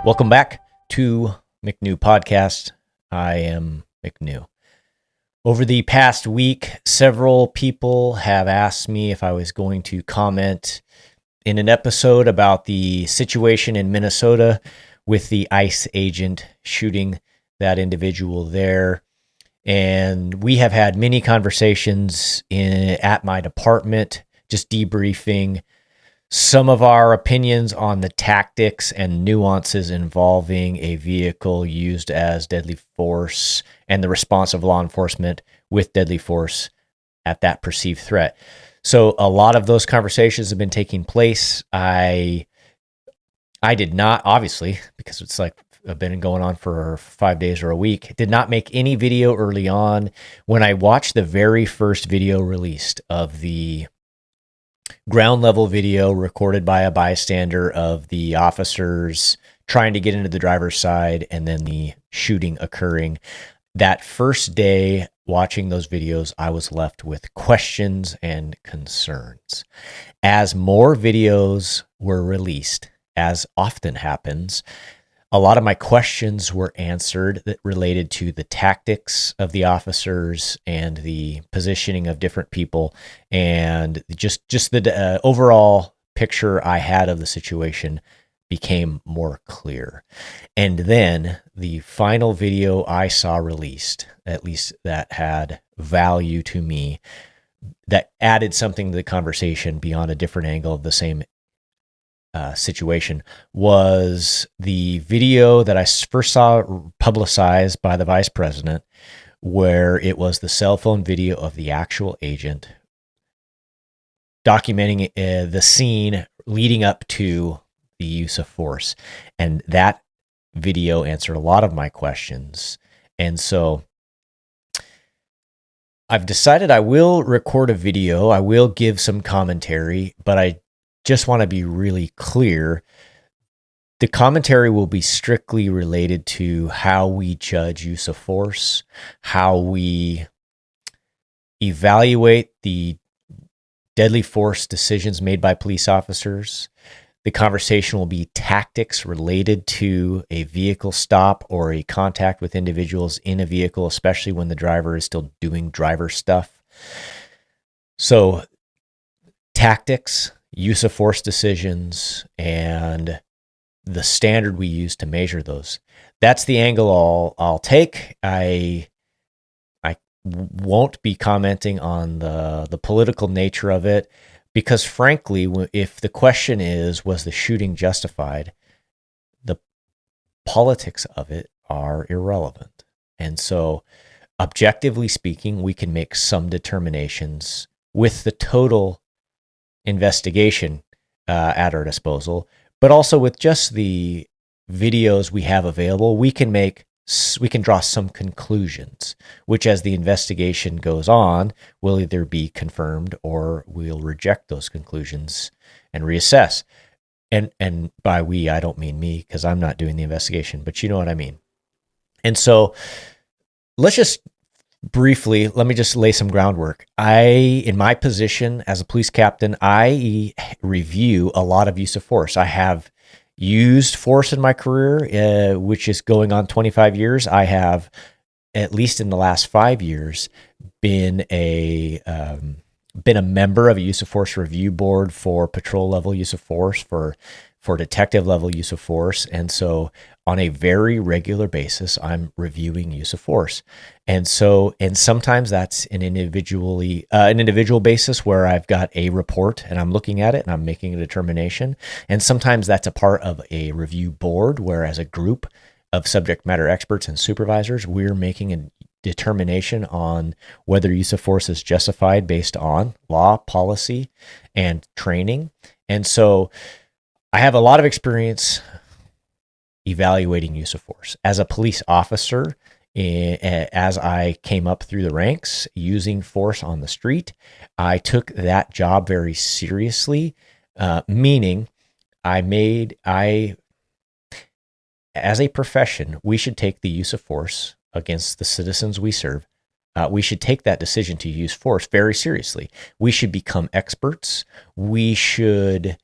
Welcome back to McNew Podcast. I am McNew. Over the past week, several people have asked me if I was going to comment in an episode about the situation in Minnesota with the ICE agent shooting that individual there. And we have had many conversations at my department, just debriefing some of our opinions on the tactics and nuances involving a vehicle used as deadly force and the response of law enforcement with deadly force at that perceived threat. So a lot of those conversations have been taking place. I did not, obviously, because it's like I've been going on for 5 days or a week, did not make any video early on. When I watched the very first video released of the ground level video recorded by a bystander of the officers trying to get into the driver's side and then the shooting occurring, that first day watching those videos, I was left with questions and concerns. As more videos were released, as often happens, a lot of my questions were answered that related to the tactics of the officers and the positioning of different people, and just the overall picture I had of the situation became more clear. And then the final video I saw released, at least that had value to me, that added something to the conversation beyond a different angle of the same situation, was the video that I first saw publicized by the vice president, where it was the cell phone video of the actual agent documenting the scene leading up to the use of force. And that video answered a lot of my questions. And so I've decided I will record a video. I will give some commentary, but I just want to be really clear. The commentary will be strictly related to how we judge use of force, how we evaluate the deadly force decisions made by police officers. The conversation will be tactics related to a vehicle stop or a contact with individuals in a vehicle, especially when the driver is still doing driver stuff. So tactics, use of force decisions, and the standard we use to measure those. That's the angle I'll take. I won't be commenting on the political nature of it, because frankly, if the question is, was the shooting justified, the politics of it are irrelevant. And so, objectively speaking, we can make some determinations with the total investigation at our disposal, but also with just the videos we have available, we can draw some conclusions, which as the investigation goes on, will either be confirmed or we'll reject those conclusions and reassess. And by we, I don't mean me, because I'm not doing the investigation, but you know what I mean. And so let's just briefly, let me just lay some groundwork. In my position as a police captain, I review a lot of use of force. I have used force in my career, which is going on 25 years. I have, at least in the last 5 years, been a member of a use of force review board for patrol level use of force, for detective level use of force. And so on a very regular basis, I'm reviewing use of force. And sometimes that's an individual basis where I've got a report and I'm looking at it and I'm making a determination. And sometimes that's a part of a review board where, as a group of subject matter experts and supervisors, we're making a determination on whether use of force is justified based on law, policy, and training. And so I have a lot of experience evaluating use of force. As a police officer, as I came up through the ranks using force on the street, I took that job very seriously, meaning as a profession, we should take the use of force against the citizens we serve. We should take that decision to use force very seriously. We should become experts. We should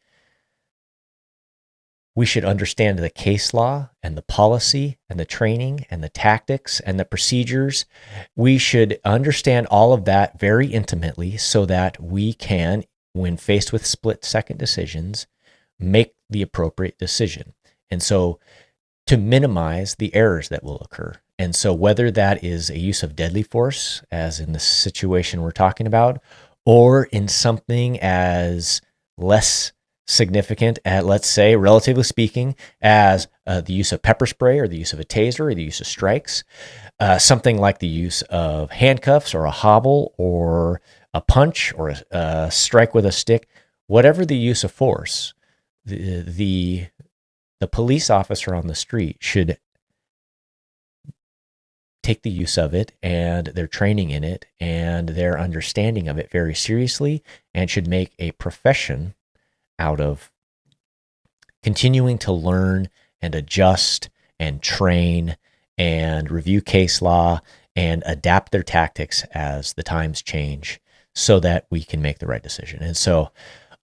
We should understand the case law and the policy and the training and the tactics and the procedures. We should understand all of that very intimately so that we can, when faced with split-second decisions, make the appropriate decision. And so to minimize the errors that will occur. And so whether that is a use of deadly force, as in the situation we're talking about, or in something as less significant, at, let's say, relatively speaking, as the use of pepper spray or the use of a taser or the use of strikes, something like the use of handcuffs or a hobble or a punch or a strike with a stick, whatever the use of force, the police officer on the street should take the use of it and their training in it and their understanding of it very seriously, and should make a profession out of continuing to learn and adjust and train and review case law and adapt their tactics as the times change so that we can make the right decision. And so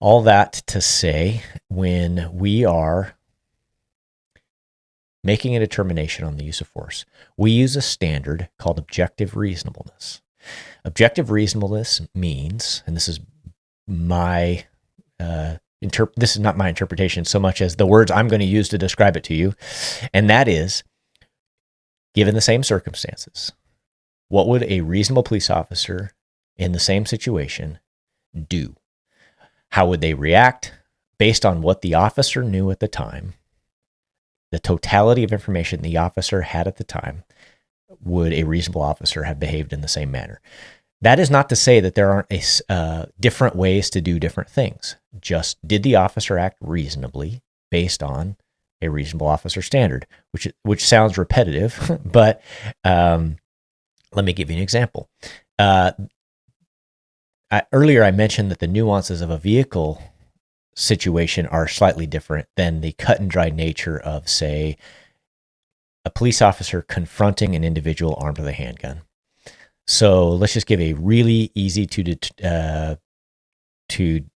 all that to say, when we are making a determination on the use of force, we use a standard called objective reasonableness. Objective reasonableness means, and this is my this is not my interpretation so much as the words I'm going to use to describe it to you, and that is, given the same circumstances, what would a reasonable police officer in the same situation do? How would they react based on what the officer knew at the time? The totality of information the officer had at the time, would a reasonable officer have behaved in the same manner? That is not to say that there aren't different ways to do different things. Just, did the officer act reasonably based on a reasonable officer standard, which sounds repetitive, but let me give you an example. Earlier I mentioned that the nuances of a vehicle situation are slightly different than the cut and dry nature of, say, a police officer confronting an individual armed with a handgun. So let's just give a really easy to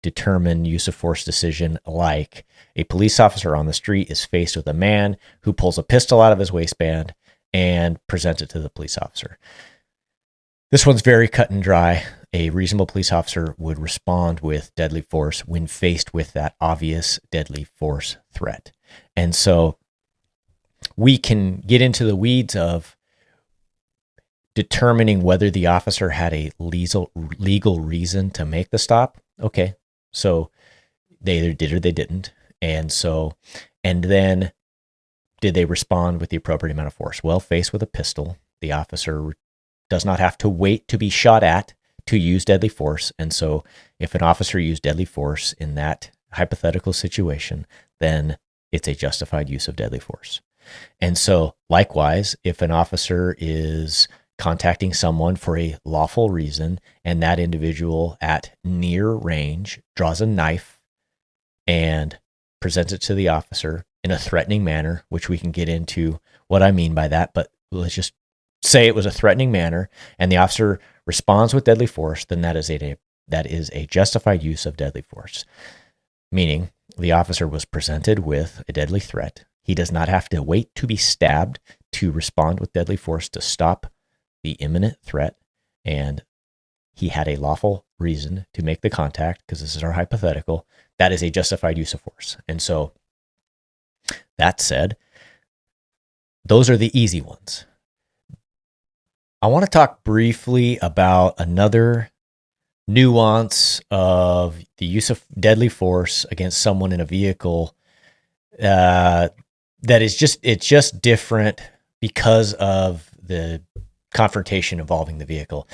determine use of force decision, like a police officer on the street is faced with a man who pulls a pistol out of his waistband and presents it to the police officer. This one's very cut and dry. A reasonable police officer would respond with deadly force when faced with that obvious deadly force threat. And so we can get into the weeds of determining whether the officer had a legal reason to make the stop. Okay, so they either did or they didn't. And then did they respond with the appropriate amount of force? Well, faced with a pistol, the officer does not have to wait to be shot at to use deadly force. And so if an officer used deadly force in that hypothetical situation, then it's a justified use of deadly force. And so likewise, if an officer is contacting someone for a lawful reason and that individual at near range draws a knife and presents it to the officer in a threatening manner, which we can get into what I mean by that, but let's just say it was a threatening manner and the officer responds with deadly force, then that is a justified use of deadly force, meaning the officer was presented with a deadly threat. He does not have to wait to be stabbed to respond with deadly force to stop the imminent threat, and he had a lawful reason to make the contact, because this is our hypothetical. That is a justified use of force. And so that said, those are the easy ones. I want to talk briefly about another nuance of the use of deadly force against someone in a vehicle that is just different because of the confrontation involving the vehicle.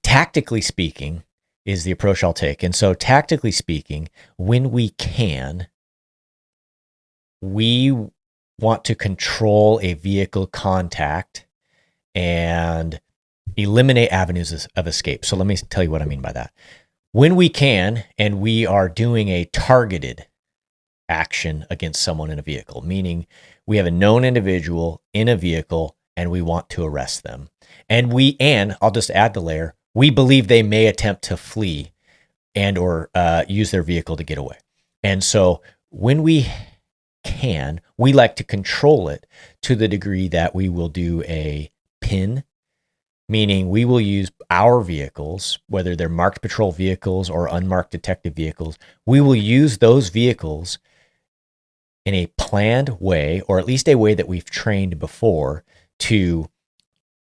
Tactically speaking is the approach I'll take. And so tactically speaking, when we can, we want to control a vehicle contact and eliminate avenues of escape. So let me tell you what I mean by that. When we can, and we are doing a targeted action against someone in a vehicle, meaning we have a known individual in a vehicle and we want to arrest them. And I'll just add the layer, we believe they may attempt to flee and or use their vehicle to get away. And so when we can, we like to control it to the degree that we will do a pin, meaning we will use our vehicles, whether they're marked patrol vehicles or unmarked detective vehicles, we will use those vehicles in a planned way, or at least a way that we've trained before, to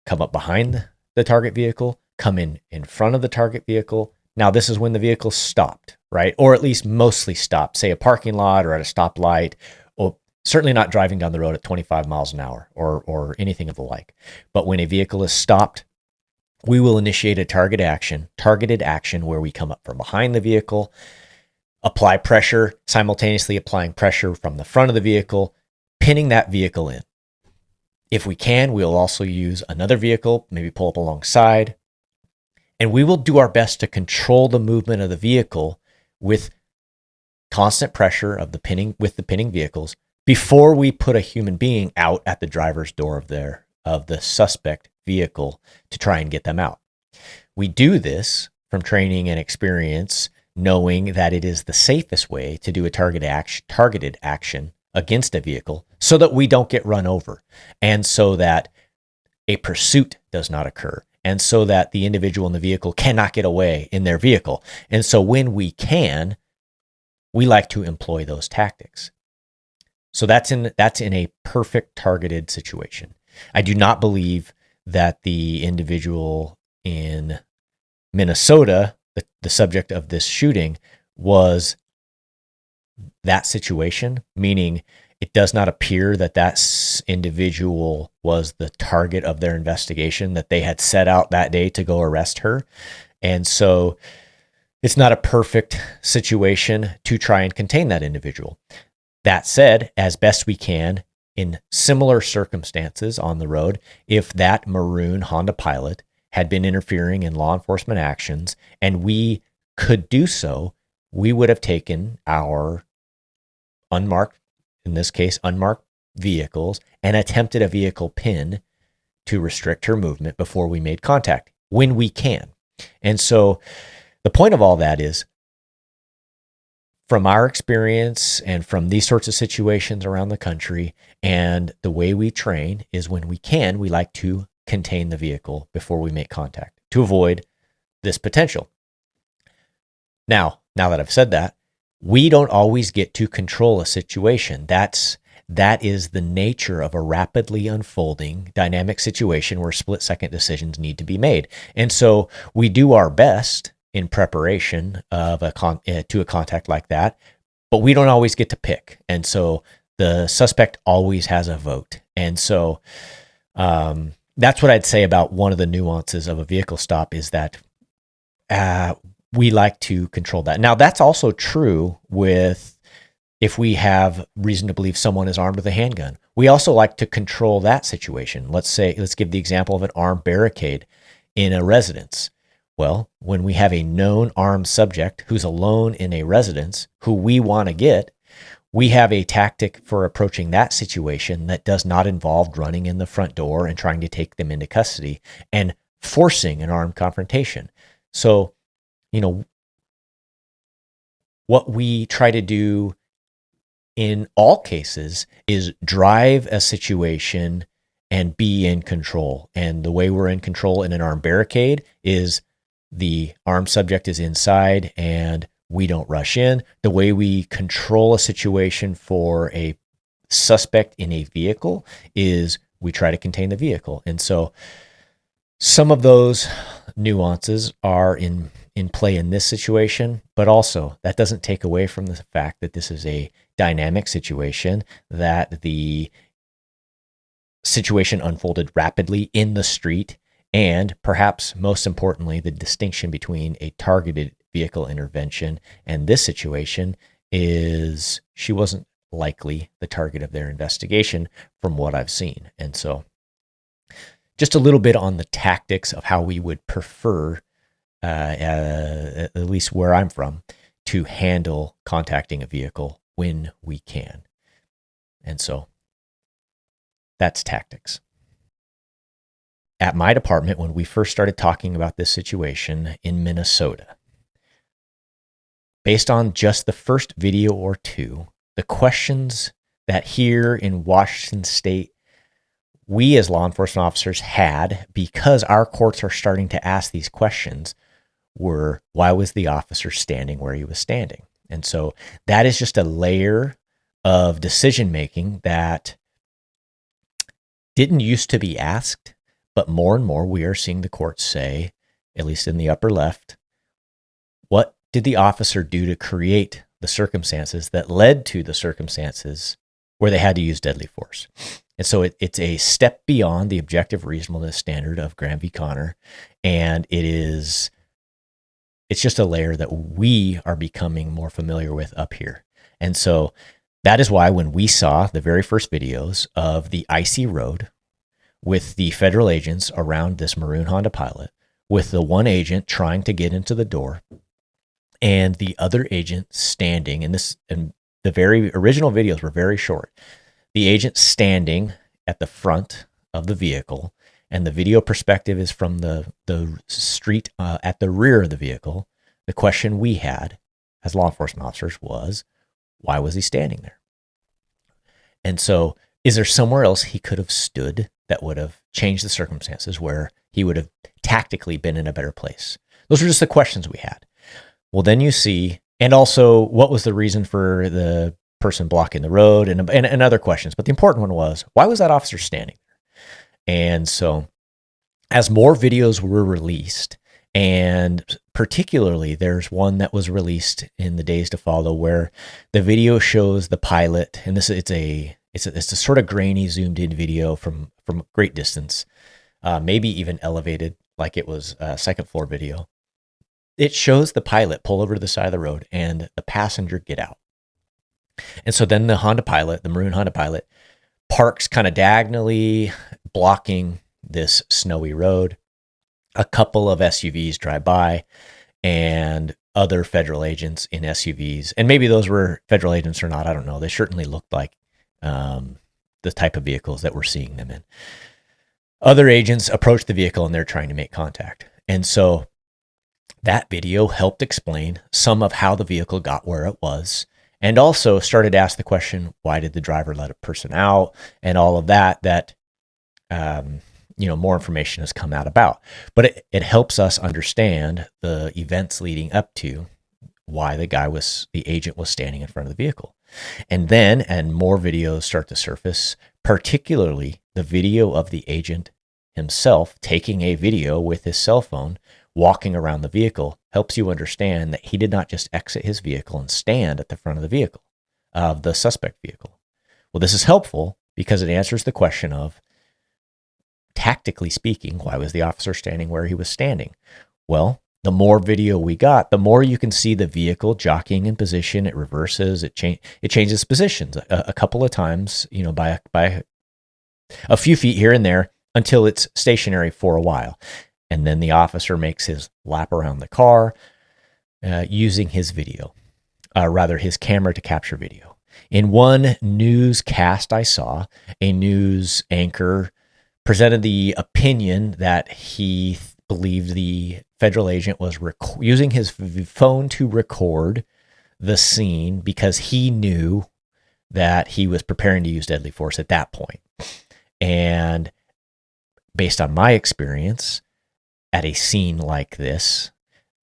come up behind the target vehicle, come in front of the target vehicle. Now, this is when the vehicle stopped, right? Or at least mostly stopped, say a parking lot or at a stoplight, or certainly not driving down the road at 25 miles an hour or anything of the like. But when a vehicle is stopped, we will initiate a targeted action where we come up from behind the vehicle, apply pressure, simultaneously applying pressure from the front of the vehicle, pinning that vehicle in. If we can, we'll also use another vehicle, maybe pull up alongside, and we will do our best to control the movement of the vehicle with constant pressure of the pinning vehicles before we put a human being out at the driver's door of the suspect vehicle to try and get them out. We do this from training and experience, knowing that it is the safest way to do a targeted action against a vehicle so that we don't get run over, and so that a pursuit does not occur, and so that the individual in the vehicle cannot get away in their vehicle. And so when we can, we like to employ those tactics. So that's in a perfect targeted situation. I do not believe that the individual in Minnesota, the subject of this shooting, was that situation, meaning it does not appear that individual was the target of their investigation, that they had set out that day to go arrest her. And so it's not a perfect situation to try and contain that individual. That said, as best we can, in similar circumstances on the road, if that maroon Honda Pilot had been interfering in law enforcement actions and we could do so, we would have taken our unmarked vehicles and attempted a vehicle pin to restrict her movement before we made contact, when we can. And so the point of all that is, from our experience and from these sorts of situations around the country, and the way we train is, when we can, we like to contain the vehicle before we make contact to avoid this potential. Now that I've said that, we don't always get to control a situation. That is the nature of a rapidly unfolding dynamic situation where split-second decisions need to be made. And so we do our best in preparation of to a contact like that, but we don't always get to pick. And so the suspect always has a vote. And so that's what I'd say about one of the nuances of a vehicle stop, is that we like to control that. Now, that's also true with if we have reason to believe someone is armed with a handgun. We also like to control that situation. Let's give the example of an armed barricade in a residence. Well, when we have a known armed subject who's alone in a residence who we want to get, we have a tactic for approaching that situation that does not involve running in the front door and trying to take them into custody and forcing an armed confrontation. So, what we try to do in all cases is drive a situation and be in control. And the way we're in control in an armed barricade is the armed subject is inside and we don't rush in. The way we control a situation for a suspect in a vehicle is we try to contain the vehicle. And so some of those nuances are in play in this situation, but also that doesn't take away from the fact that this is a dynamic situation, that the situation unfolded rapidly in the street, and perhaps most importantly, the distinction between a targeted vehicle intervention and this situation is she wasn't likely the target of their investigation from what I've seen. And so just a little bit on the tactics of how we would prefer, at least where I'm from, to handle contacting a vehicle when we can. And so that's tactics. At my department, when we first started talking about this situation in Minnesota, based on just the first video or two, the questions that here in Washington State, we as law enforcement officers had, because our courts are starting to ask these questions, were why was the officer standing where he was standing? And so that is just a layer of decision making that didn't used to be asked, but more and more we are seeing the courts say, at least in the upper left, what did the officer do to create the circumstances that led to the circumstances where they had to use deadly force? And so it's a step beyond the objective reasonableness standard of Graham v. Connor, and it's just a layer that we are becoming more familiar with up here. And so that is why when we saw the very first videos of the icy road with the federal agents around this maroon Honda Pilot, with the one agent trying to get into the door and the other agent standing, and the very original videos were very short. The agent standing at the front of the vehicle, and the video perspective is from the street at the rear of the vehicle. The question we had as law enforcement officers was, why was he standing there? And so, is there somewhere else he could have stood that would have changed the circumstances where he would have tactically been in a better place? Those are just the questions we had. Well, then you see, and also what was the reason for the person blocking the road and other questions. But the important one was, why was that officer standing there? And so as more videos were released, and particularly there's one that was released in the days to follow where the video shows the pilot, and it's a sort of grainy zoomed in video from a great distance, maybe even elevated like it was a second floor video. It shows the pilot pull over to the side of the road and the passenger get out. And so then the Honda Pilot, the maroon Honda Pilot, parks kind of diagonally blocking this snowy road. A couple of SUVs drive by and other federal agents in SUVs. And maybe those were federal agents or not, I don't know. They certainly looked like the type of vehicles that we're seeing them in. Other agents approach the vehicle and they're trying to make contact. And so that video helped explain some of how the vehicle got where it was, and also started to ask the question, why did the driver let a person out, and all of that more information has come out about. But it helps us understand the events leading up to why the agent was standing in front of the vehicle. And more videos start to surface, particularly the video of the agent himself taking a video with his cell phone, walking around the vehicle, helps you understand that he did not just exit his vehicle and stand at the front of the vehicle, of the suspect vehicle. Well, this is helpful because it answers the question of, tactically speaking, why was the officer standing where he was standing? Well, the more video we got, the more you can see the vehicle jockeying in position. It reverses, it changes positions a couple of times, by a few feet here and there until it's stationary for a while. And then the officer makes his lap around the car using his his camera to capture video. In one newscast I saw, a news anchor presented the opinion that he believed the federal agent was using his phone to record the scene because he knew that he was preparing to use deadly force at that point. And based on my experience, at a scene like this,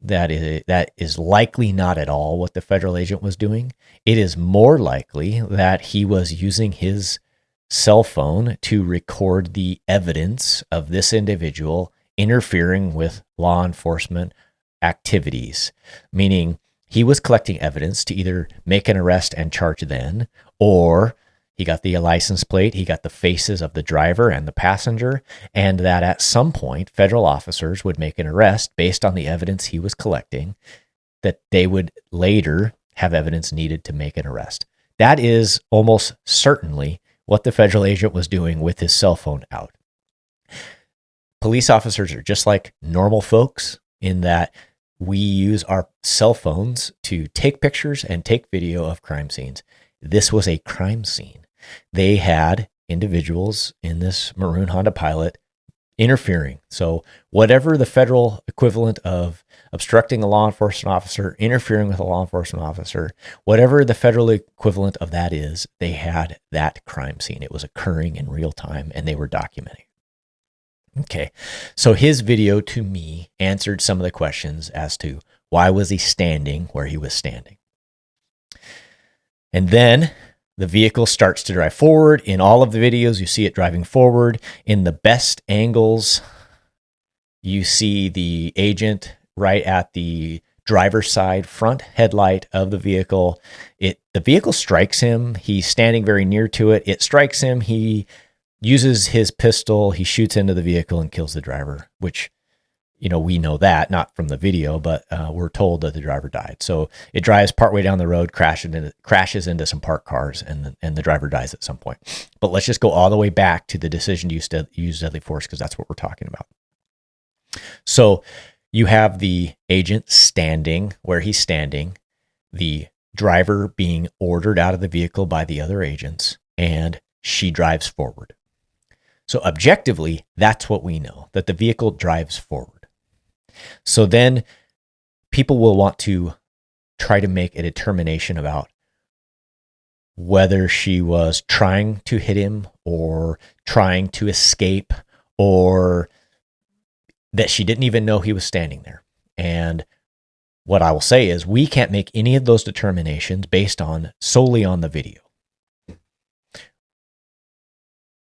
that is likely not at all what the federal agent was doing. It is more likely that he was using his cell phone to record the evidence of this individual interfering with law enforcement activities, meaning he was collecting evidence to either make an arrest and charge then, or he got the license plate, he got the faces of the driver and the passenger, and that at some point, federal officers would make an arrest based on the evidence he was collecting, that they would later have evidence needed to make an arrest. That is almost certainly what the federal agent was doing with his cell phone out. Police officers are just like normal folks in that we use our cell phones to take pictures and take video of crime scenes. This was a crime scene. They had individuals in this maroon Honda Pilot interfering. So whatever the federal equivalent of obstructing a law enforcement officer, interfering with a law enforcement officer, whatever the federal equivalent of that is, they had that crime scene. It was occurring in real time and they were documenting. Okay, so his video to me answered some of the questions as to why was he standing where he was standing. And then the vehicle starts to drive forward. In all of the videos, you see it driving forward. In the best angles, you see the agent right at the driver's side front headlight of the vehicle. The vehicle strikes him. He's standing very near to it. It strikes him. He uses his pistol. He shoots into the vehicle and kills the driver, which, we know that, not from the video, but we're told that the driver died. So it drives partway down the road, crashes into some parked cars, and the driver dies at some point. But let's just go all the way back to the decision to use deadly force, because that's what we're talking about. So you have the agent standing where he's standing, the driver being ordered out of the vehicle by the other agents, and she drives forward. So objectively, that's what we know, that the vehicle drives forward. So then people will want to try to make a determination about whether she was trying to hit him or trying to escape, or that she didn't even know he was standing there. And what I will say is we can't make any of those determinations based solely on the video.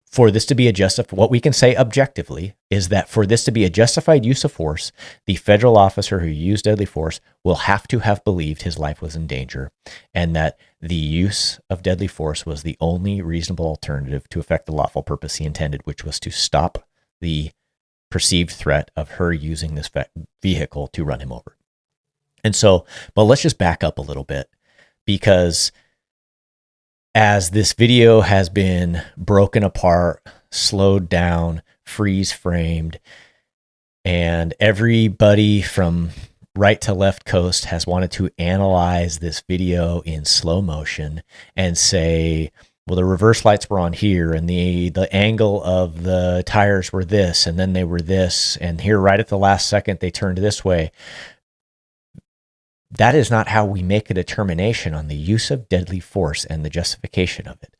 For this to be what we can say objectively is that for this to be a justified use of force, the federal officer who used deadly force will have to have believed his life was in danger, and that the use of deadly force was the only reasonable alternative to effect the lawful purpose he intended, which was to stop the perceived threat of her using this vehicle to run him over. And so, but let's just back up a little bit, because as this video has been broken apart, slowed down, freeze framed, and everybody from right to left coast has wanted to analyze this video in slow motion and say, well, the reverse lights were on here, and the angle of the tires were this, and then they were this, and here right at the last second they turned this way. That is not how we make a determination on the use of deadly force and the justification of it.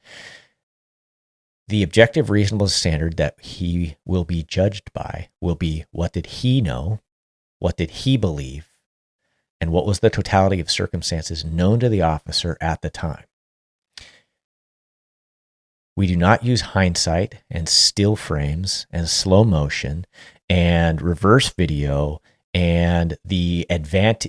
The objective reasonable standard that he will be judged by will be, what did he know? What did he believe? And what was the totality of circumstances known to the officer at the time? We do not use hindsight and still frames and slow motion and reverse video and the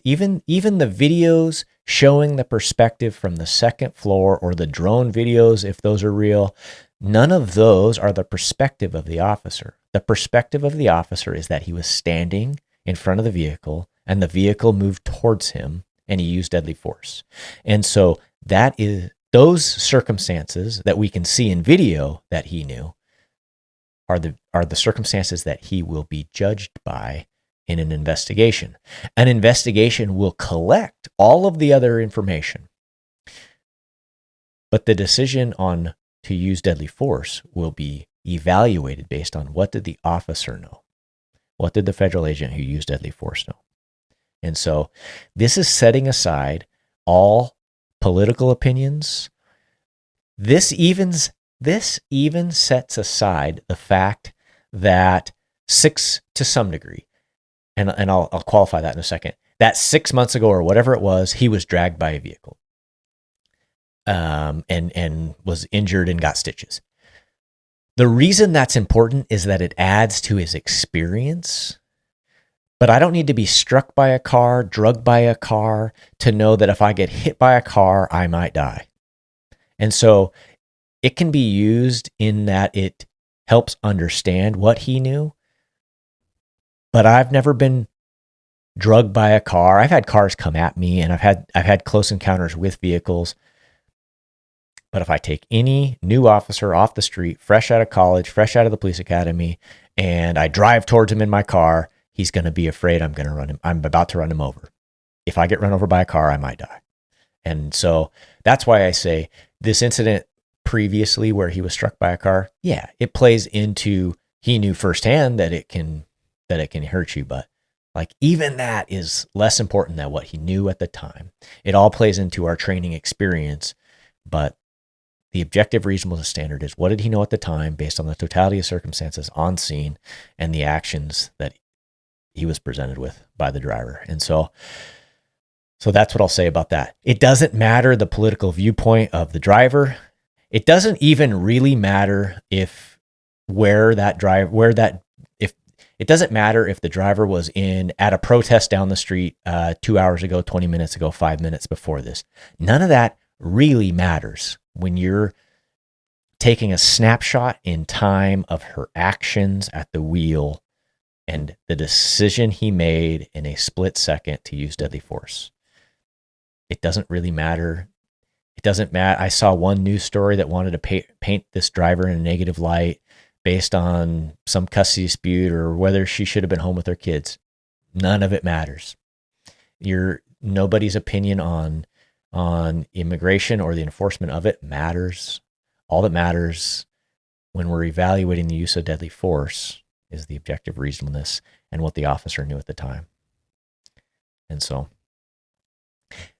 even the videos showing the perspective from the second floor, or the drone videos, if those are real. None of those are the perspective of the officer. The perspective of the officer is that he was standing in front of the vehicle and the vehicle moved towards him and he used deadly force. And so those circumstances that we can see in video that he knew are the circumstances that he will be judged by in an investigation. An investigation will collect all of the other information, but the decision on to use deadly force will be evaluated based on what did the officer know? What did the federal agent who used deadly force know? And so this is setting aside all political opinions. This even sets aside the fact that to some degree, and I'll qualify that in a second, that 6 months ago or whatever it was, he was dragged by a vehicle and was injured and got stitches. The reason that's important is that it adds to his experience. But I don't need to be struck by a car, drugged by a car, to know that if I get hit by a car, I might die. And so it can be used in that it helps understand what he knew. But I've never been drugged by a car. I've had cars come at me, and I've had close encounters with vehicles. But if I take any new officer off the street, fresh out of college, fresh out of the police academy, and I drive towards him in my car, he's going to be afraid I'm about to run him over. If I get run over by a car, I might die. And so that's why I say this incident previously where he was struck by a car, yeah, it plays into he knew firsthand that it can hurt you, but like even that is less important than what he knew at the time. It all plays into our training experience, but the objective reasonableness standard is what did he know at the time based on the totality of circumstances on scene and the actions that he was presented with by the driver. And so that's what I'll say about that. It doesn't matter the political viewpoint of the driver. It doesn't even really matter if it doesn't matter if the driver was at a protest down the street 2 hours ago, 20 minutes ago, 5 minutes before this. None of that really matters when you're taking a snapshot in time of her actions at the wheel and the decision he made in a split second to use deadly force. It doesn't really matter. It doesn't matter. I saw one news story that wanted to paint this driver in a negative light based on some custody dispute or whether she should have been home with her kids. None of it matters. Nobody's opinion on immigration or the enforcement of it matters. All that matters when we're evaluating the use of deadly force is the objective reasonableness and what the officer knew at the time. And so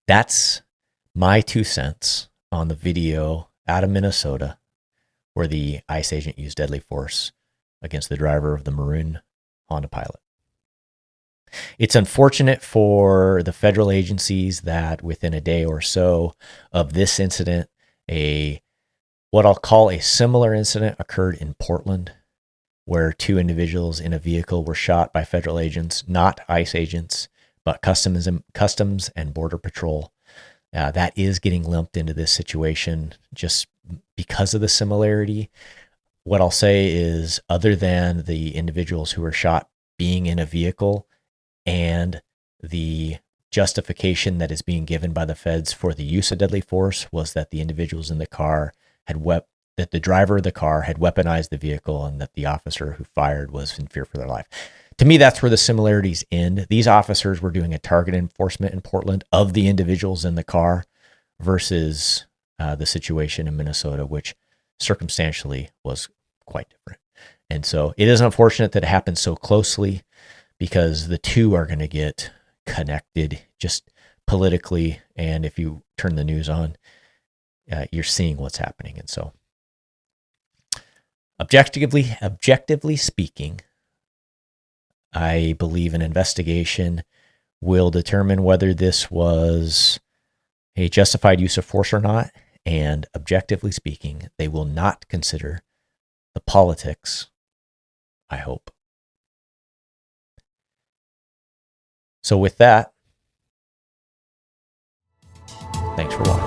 that's my 2 cents on the video out of Minnesota where the ICE agent used deadly force against the driver of the maroon Honda Pilot. It's unfortunate for the federal agencies that within a day or so of this incident, what I'll call a similar incident occurred in Portland, where 2 individuals in a vehicle were shot by federal agents, not ICE agents, but Customs and Border Patrol. That is getting lumped into this situation just because of the similarity. What I'll say is, other than the individuals who were shot being in a vehicle and the justification that is being given by the feds for the use of deadly force was that the individuals in the car that the driver of the car had weaponized the vehicle and that the officer who fired was in fear for their life. To me, that's where the similarities end. These officers were doing a target enforcement in Portland of the individuals in the car versus the situation in Minnesota, which circumstantially was quite different. And so it is unfortunate that it happened so closely because the two are going to get connected just politically. And if you turn the news on, you're seeing what's happening. And so objectively speaking, I believe an investigation will determine whether this was a justified use of force or not. And objectively speaking, they will not consider the politics, I hope. So with that, thanks for watching.